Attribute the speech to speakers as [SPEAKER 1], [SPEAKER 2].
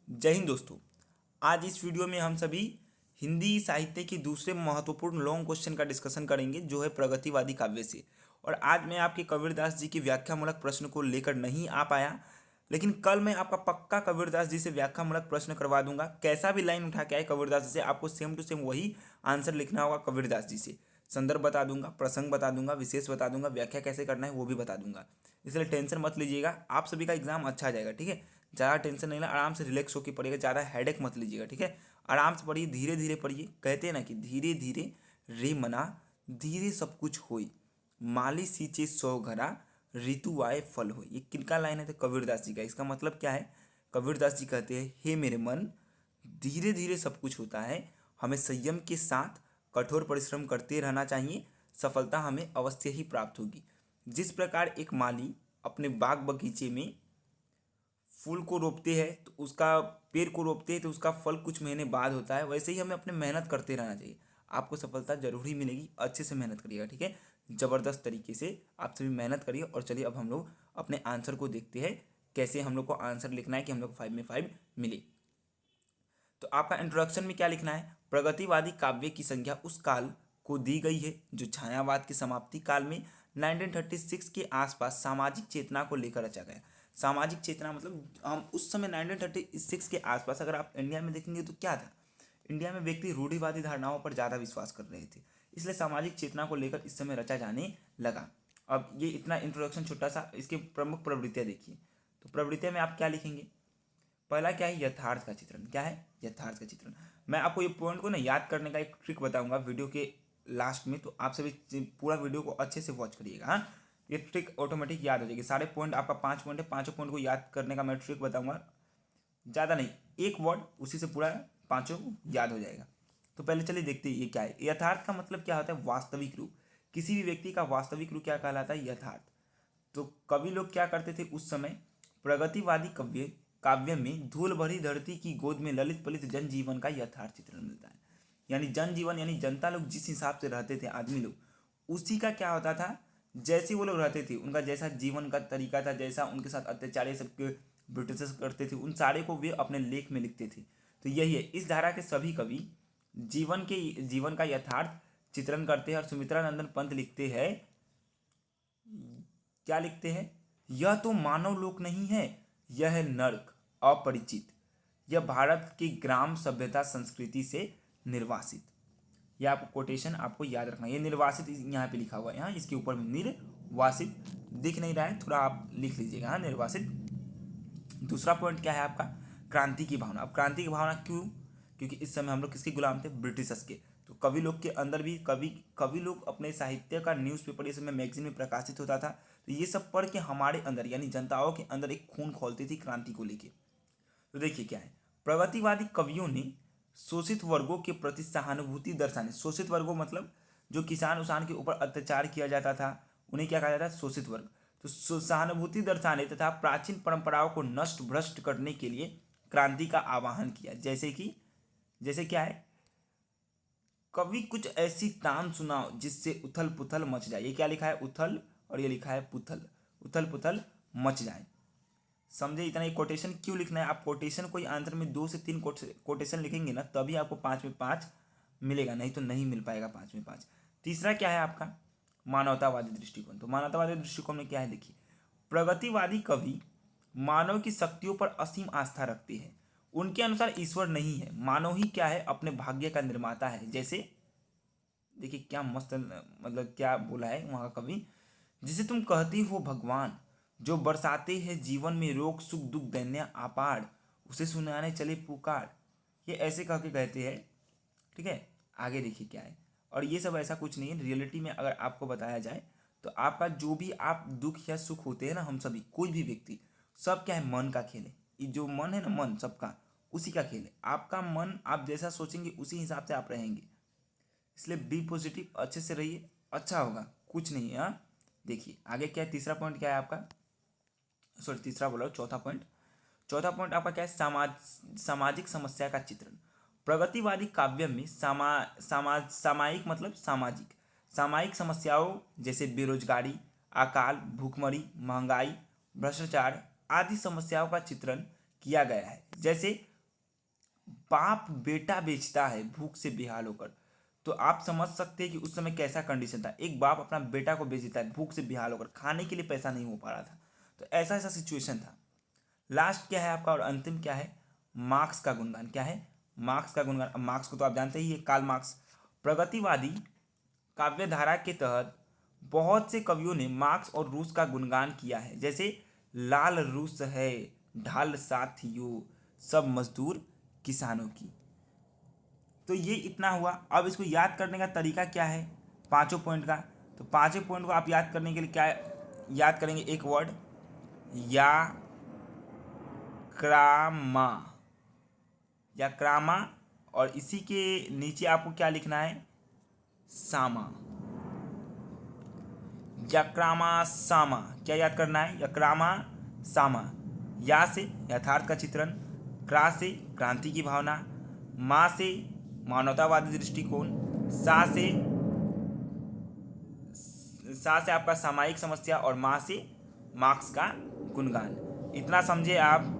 [SPEAKER 1] जय हिंद दोस्तों। आज इस वीडियो में हम सभी हिंदी साहित्य के दूसरे महत्वपूर्ण लॉन्ग क्वेश्चन का डिस्कशन करेंगे जो है प्रगतिवादी काव्य से। और आज मैं आपके कबीरदास जी के व्याख्यामूलक प्रश्न को लेकर नहीं आ पाया, लेकिन कल मैं आपका पक्का कबीरदास जी से व्याख्यामूलक प्रश्न करवा दूंगा। कैसा भी लाइन उठा के आए कबीरदास जी से, आपको सेम टू सेम वही आंसर लिखना होगा कबीरदास जी से। संदर्भ बता दूंगा, प्रसंग बता दूंगा, विशेष बता दूंगा, व्याख्या कैसे करना है वो भी बता दूंगा। इसलिए टेंशन मत लीजिएगा, आप सभी का एग्जाम अच्छा आ जाएगा। ठीक है, ज़्यादा टेंशन नहीं लेना, आराम से रिलैक्स होकर पढ़िएगा, ज़्यादा हेडेक मत लीजिएगा। ठीक है, आराम से पढ़िए, धीरे धीरे पढ़िए। कहते हैं ना कि धीरे धीरे रे मना, धीरे सब कुछ होई, माली सींचे सौ घरा, ऋतु आए फल हो। ये किनका लाइन है? तो कबीरदास जी का। इसका मतलब क्या है? कबीरदास जी कहते हैं, हे मेरे मन, धीरे धीरे सब कुछ होता है, हमें संयम के साथ कठोर परिश्रम करते रहना चाहिए, सफलता हमें अवश्य ही प्राप्त होगी। जिस प्रकार एक माली अपने बाग बगीचे में फूल को रोपते हैं तो उसका पेड़ को रोपते हैं तो उसका फल कुछ महीने बाद होता है, वैसे ही हमें अपने मेहनत करते रहना चाहिए। आपको सफलता जरूर ही मिलेगी, अच्छे से मेहनत करिएगा। ठीक है, ज़बरदस्त तरीके से आप सभी मेहनत करिए। और चलिए अब हम लोग अपने आंसर को देखते हैं, कैसे हम लोग को आंसर लिखना है कि हम लोग 5 में 5 मिले। तो आपका इंट्रोडक्शन में क्या लिखना है? प्रगतिवादी काव्य की संज्ञा उस काल को दी गई है जो छायावाद की समाप्ति काल में 1936 के आसपास सामाजिक चेतना को लेकर रचा गया। सामाजिक चेतना मतलब हम उस समय 1936 के आसपास अगर आप इंडिया में देखेंगे तो क्या था? इंडिया में व्यक्ति रूढ़िवादी धारणाओं पर ज़्यादा विश्वास कर रहे थे, इसलिए सामाजिक चेतना को लेकर इस समय रचा जाने लगा। अब ये इतना इंट्रोडक्शन छोटा सा, इसकी प्रमुख प्रवृत्तियाँ देखिए। तो प्रवृत्तियाँ में आप क्या लिखेंगे? पहला क्या है? यथार्थ का चित्रण। क्या है? यथार्थ का चित्रण। मैं आपको ये पॉइंट को ना याद करने का एक ट्रिक बताऊंगा वीडियो के लास्ट में, तो आप सभी पूरा वीडियो को अच्छे से वॉच करिएगा। हाँ, ये ट्रिक ऑटोमेटिक याद हो जाएगी। सारे पॉइंट, आपका 5 पॉइंट है, पाँचों पॉइंट को याद करने का मैं ट्रिक बताऊंगा। ज़्यादा नहीं, एक वर्ड उसी से पूरा पाँचों याद हो जाएगा। तो पहले चलिए देखते हैं ये क्या है। यथार्थ का मतलब क्या होता है? वास्तविक रूप। किसी भी व्यक्ति का वास्तविक रूप क्या कहलाता है? यथार्थ। तो कवि लोग क्या करते थे उस समय? प्रगतिवादी काव्य में धूल भरी धरती की गोद में ललित पलित जनजीवन का यथार्थ चित्रण मिलता है। यानी जनजीवन, यानी जनता लोग जिस हिसाब से रहते थे, आदमी लोग, उसी का क्या होता था? जैसे वो लोग रहते थे, उनका जैसा जीवन का तरीका था, जैसा उनके साथ अत्याचार ये सब ब्रिटिशर्स करते थे, उन सारे को वे अपने लेख में लिखते थे। तो यही है, इस धारा के सभी कवि जीवन का यथार्थ चित्रण करते हैं। और सुमित्रा नंदन पंत लिखते हैं, क्या लिखते हैं? यह तो मानव लोक नहीं है, यह है नर्क अपरिचित, यह भारत की ग्राम सभ्यता संस्कृति से निर्वासित। यह आपको कोटेशन आपको याद रखना है। ये निर्वासित यहाँ पे लिखा हुआ है, यहाँ इसके ऊपर में निर्वासित दिख नहीं रहा है, थोड़ा आप लिख लीजिएगा। हाँ, निर्वासित। दूसरा पॉइंट क्या है आपका? क्रांति की भावना। अब क्रांति की भावना क्यों? क्योंकि इस समय हम लोग किसके गुलाम थे? ब्रिटिशर्स के। तो कवि लोग के अंदर भी कवि लोग अपने साहित्य का न्यूज़पेपर ये समय मैगजीन में प्रकाशित होता था, तो ये सब पढ़ के हमारे अंदर यानी जनताओं के अंदर एक खून खौलती थी क्रांति को लेके। तो देखिए क्या है, प्रगतिवादी कवियों ने शोषित वर्गों के प्रति सहानुभूति दर्शाने, शोषित वर्गों मतलब जो किसान उसान के ऊपर अत्याचार किया जाता था, उन्हें क्या कहा जाता है? शोषित वर्ग। तो सहानुभूति दर्शाने तथा प्राचीन परंपराओं को नष्ट भ्रष्ट करने के लिए क्रांति का आह्वान किया। जैसे क्या है? कवि कुछ ऐसी तान सुनाओ जिससे उथल पुथल मच जाए। ये क्या लिखा है? उथल, और ये लिखा है पुथल, उथल पुथल मच जाए। समझे? इतना एक कोटेशन क्यों लिखना है? आप कोटेशन कोई आंसर में 2 से 3 कोटेशन लिखेंगे ना, तभी आपको 5 में 5 मिलेगा, नहीं तो नहीं मिल पाएगा 5 में 5। तीसरा क्या है आपका? मानवतावादी दृष्टिकोण। तो मानवतावादी दृष्टिकोण में क्या है? देखिए, प्रगतिवादी कवि मानव की शक्तियों पर असीम आस्था रखते हैं। उनके अनुसार ईश्वर नहीं है, मानव ही क्या है? अपने भाग्य का निर्माता है। जैसे देखिए क्या मस्त, मतलब क्या बोला है वहाँ का कवि, जिसे तुम कहती हो भगवान, जो बरसाते हैं जीवन में रोग सुख दुख दैन्य अपार, उसे सुनाने चले पुकार। ये ऐसे कह के कहते हैं। ठीक है, आगे देखिए क्या है। और ये सब ऐसा कुछ नहीं है, रियलिटी में अगर आपको बताया जाए तो आपका जो भी आप दुख या सुख होते हैं ना, हम सभी कोई भी व्यक्ति, सब क्या है? मन का खेल है। ये जो मन है ना, मन सबका उसी का खेल है। आपका मन, आप जैसा सोचेंगे उसी हिसाब से आप रहेंगे। इसलिए बी पॉजिटिव, अच्छे से रहिए, अच्छा होगा, कुछ नहीं है। हाँ, देखिए आगे क्या है। तीसरा पॉइंट क्या है आपका? सॉरी, तीसरा बोला, चौथा पॉइंट। चौथा पॉइंट आपका क्या है? सामाजिक समस्या का चित्रण। प्रगतिवादी काव्य में सामायिक मतलब सामायिक समस्याओं जैसे बेरोजगारी, अकाल, भूखमरी, महंगाई, भ्रष्टाचार आदि समस्याओं का चित्रण किया गया है। जैसे बाप बेटा बेचता है भूख से बेहाल होकर, तो आप समझ सकते हैं कि उस समय कैसा कंडीशन था। एक बाप अपना बेटा को बेच देता है भूख से बेहाल होकर, खाने के लिए पैसा नहीं हो पा रहा था, तो ऐसा ऐसा सिचुएशन था। लास्ट क्या है आपका और अंतिम क्या है? मार्क्स का गुणगान। क्या है? मार्क्स का गुणगान। अब मार्क्स को तो आप जानते ही है, कार्ल मार्क्स। प्रगतिवादी काव्य धारा के तहत बहुत से कवियों ने मार्क्स और रूस का गुणगान किया है, जैसे लाल रूस है ढाल साथियों सब मजदूर किसानों की। तो ये इतना हुआ। अब इसको याद करने का तरीका क्या है पांचों पॉइंट का? तो पांचों पॉइंट को आप याद करने के लिए क्या याद करेंगे? एक वर्ड, या क्रामा, या क्रामा, और इसी के नीचे आपको क्या लिखना है? सामा। यक्रामा सामा, क्या याद करना है? यक्रामा सामा। या से यथार्थ का चित्रण, क्रा से क्रांति की भावना, मा से मानवतावादी दृष्टिकोण, सा से आपका सामायिक समस्या, और माँ से मार्क्स का गुणगान। इतना समझे आप